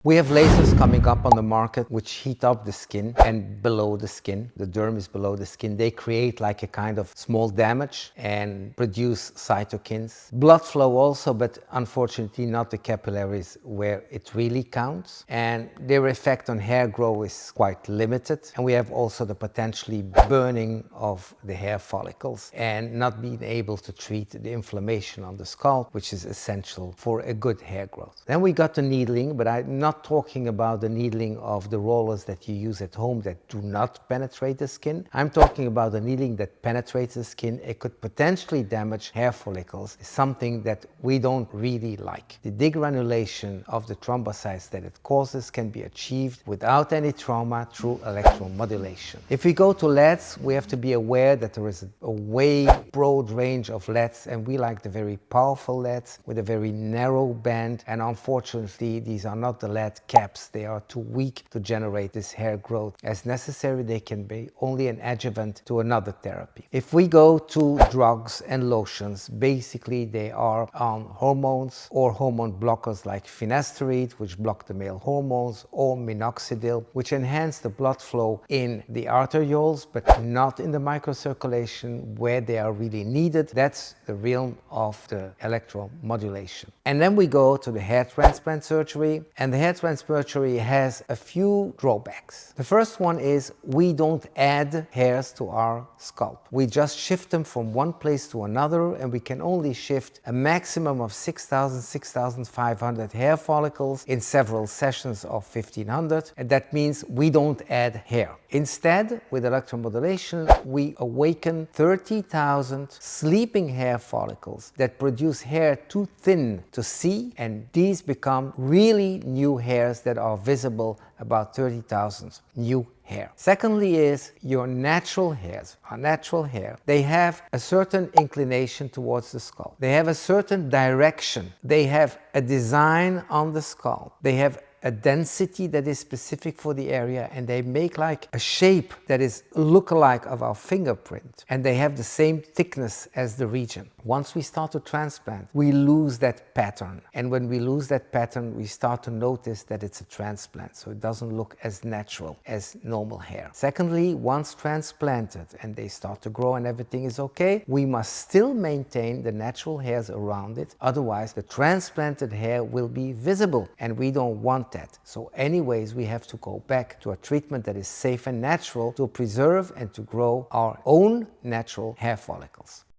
We have lasers coming up on the market which heat up the skin and below the skin. The derm is below the skin. They create like a kind of small damage and produce cytokines. Blood flow also, but unfortunately not the capillaries where it really counts. And their effect on hair growth is quite limited. And we have also the potentially burning of the hair follicles and not being able to treat the inflammation on the scalp, which is essential for a good hair growth. Then we got the needling, but I'm not talking about the needling of the rollers that you use at home that do not penetrate the skin. I'm talking about the needling that penetrates the skin. It could potentially damage hair follicles. It's something that we don't really like. The degranulation of the thrombocytes that it causes can be achieved without any trauma through electromodulation. If we go to LEDs, we have to be aware that there is a way broad range of LEDs, and we like the very powerful LEDs with a very narrow band, and unfortunately these are not the LED caps. They are too weak to generate this hair growth. As necessary, they can be only an adjuvant to another therapy. If we go to drugs and lotions, basically they are on hormones or hormone blockers like finasteride, which block the male hormones, or minoxidil, which enhance the blood flow in the arterioles, but not in the microcirculation where they are really needed. That's the realm of the electromodulation. And then we go to the hair transplant surgery, and the hair transplant surgery has a few drawbacks. The first one is we don't add hairs to our scalp. We just shift them from one place to another, and we can only shift a maximum of 6,000, 6,500 hair follicles in several sessions of 1,500, and that means we don't add hair. Instead, with electromodulation, we awaken 30,000 sleeping hair follicles that produce hair too thin to see, and these become really new hairs that are visible, about 30,000 new hair. Secondly is your natural hairs. Our natural hair, they have a certain inclination towards the scalp. They have a certain direction. They have a design on the scalp. They have a density that is specific for the area, and they make like a shape that is lookalike of our fingerprint, and they have the same thickness as the region. Once we start to transplant, we lose that pattern, and when we lose that pattern, we start to notice that it's a transplant, so it doesn't look as natural as normal hair. Secondly, once transplanted and they start to grow and everything is okay, we must still maintain the natural hairs around it, otherwise the transplanted hair will be visible, and we don't want that. So anyways, we have to go back to a treatment that is safe and natural to preserve and to grow our own natural hair follicles.